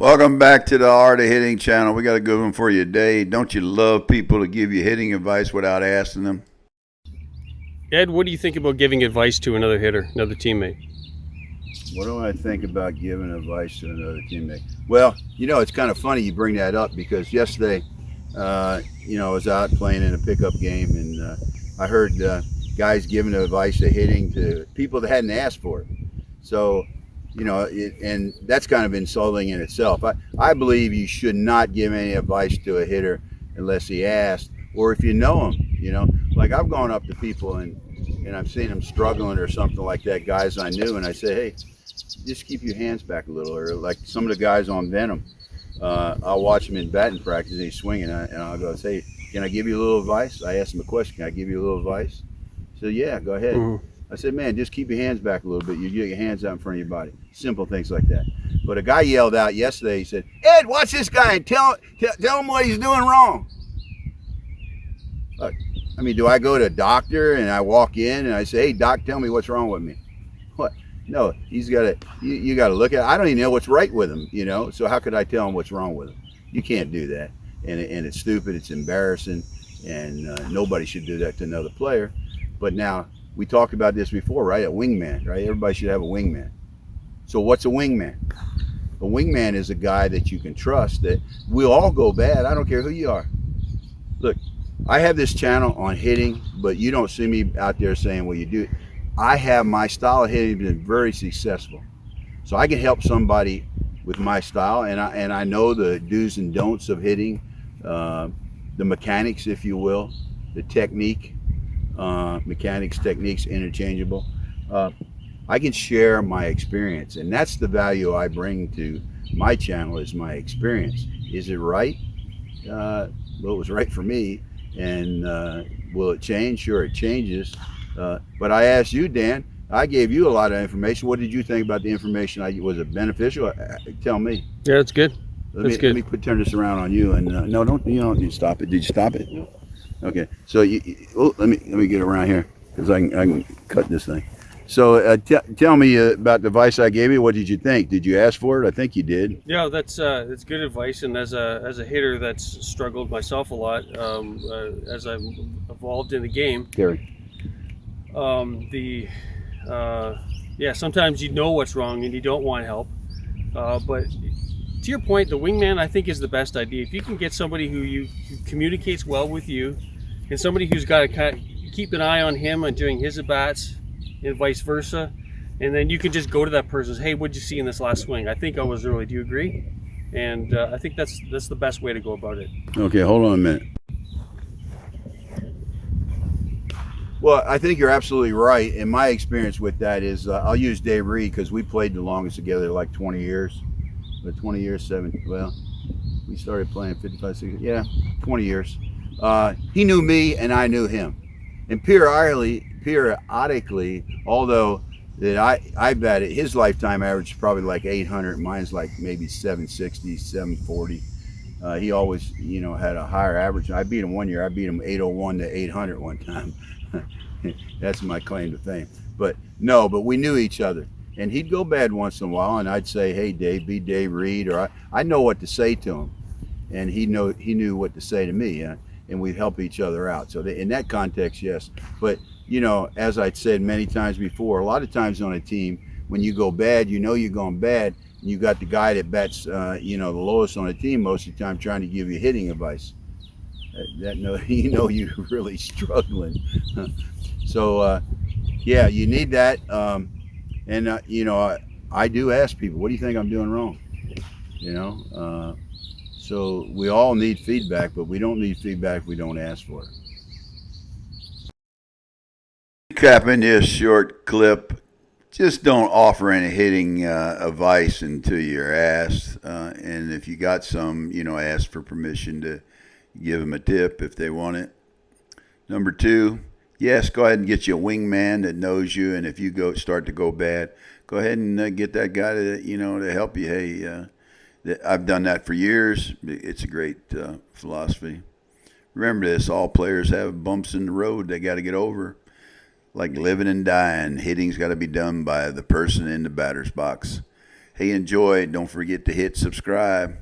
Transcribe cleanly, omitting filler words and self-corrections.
Welcome back to the Art of Hitting channel. We got a good one for you today. Don't you love people to give you hitting advice without asking them? Ed, what do you think about giving advice to another hitter, another teammate? What do I think about giving advice to another teammate? Well, it's kind of funny you bring that up because yesterday, I was out playing in a pickup game and I heard guys giving advice to hitting to people that hadn't asked for it. So, and that's kind of insulting in itself. I believe you should not give any advice to a hitter unless he asked, or if you know him. Like I've gone up to people and I've seen them struggling or something like that, guys I knew, and I say, hey, just keep your hands back a little. Or like some of the guys on Venom, I'll watch them in batting practice and he's swinging, and I'll go, say, can I give you a little advice? I ask him a question, can I give you a little advice? So yeah, go ahead. Mm-hmm. I said, man, just keep your hands back a little bit. You get your hands out in front of your body. Simple things like that. But a guy yelled out yesterday, he said, Ed, watch this guy and tell him what he's doing wrong. Look, do I go to a doctor and I walk in and I say, hey, doc, tell me what's wrong with me? What? No, he's got to, you got to look at it. I don't even know what's right with him, so how could I tell him what's wrong with him? You can't do that. And it's stupid, it's embarrassing, and nobody should do that to another player. But now, we talked about this before, right? A wingman, right? Everybody should have a wingman. So what's a wingman? A wingman is a guy that you can trust, that we'll all go bad. I don't care who you are. Look, I have this channel on hitting, but you don't see me out there saying, well, you do. I have my style of hitting been very successful. So I can help somebody with my style, and I know the do's and don'ts of hitting, the mechanics, if you will, the technique. Mechanics, techniques, interchangeable. I can share my experience, and that's the value I bring to my channel is my experience. Is it right? Well, it was right for me, and will it change? Sure, it changes. But I asked you, Dan, I gave you a lot of information. What did you think about the information? Was it beneficial? Tell me. Yeah, that's good. Let me turn this around on you, and no, don't you stop it? Did you stop it? No. Okay, so let me get around here because I can cut this thing. So tell me about the advice I gave you. What did you think? Did you ask for it? I think you did. Yeah, that's good advice. And as a hitter that's struggled myself a lot, as I've evolved in the game, Gary. Sometimes you know what's wrong and you don't want help, but to your point, the wingman I think is the best idea. If you can get somebody who communicates well with you, and somebody who's got to keep an eye on him and doing his at-bats, and vice versa, and then you can just go to that person and say, hey, what'd you see in this last swing? I think I was early. Do you agree? And I think that's the best way to go about it. Okay, hold on a minute. Well, I think you're absolutely right. And my experience with that is, I'll use Dave Reed because we played the longest together, like 20 years. But 20 years, we started playing 55, 60, 20 years. He knew me and I knew him. And periodically, although that I batted, his lifetime average is probably like 800, mine's like maybe 760, 740. He always, had a higher average. I beat him one year. I beat him 801 to 800 one time. That's my claim to fame. But we knew each other. And he'd go bad once in a while, and I'd say, hey, Dave, be Dave Reed, or I know what to say to him. And he knew what to say to me, and we'd help each other out. So in that context, yes. But, as I'd said many times before, a lot of times on a team, when you go bad, you're going bad, and you got the guy that bats, the lowest on the team most of the time trying to give you hitting advice. You're really struggling. So, you need that. And, I do ask people, what do you think I'm doing wrong? So we all need feedback, but we don't need feedback if we don't ask for it. Capping this short clip, just don't offer any hitting advice until you're asked. And if you got some, ask for permission to give them a tip if they want it. Number 2, yes, go ahead and get you a wingman that knows you, and if you start to go bad, go ahead and get that guy to help you. Hey, I've done that for years. It's a great philosophy. Remember this: all players have bumps in the road they got to get over. Like living and dying, hitting's got to be done by the person in the batter's box. Hey, enjoy. Don't forget to hit subscribe.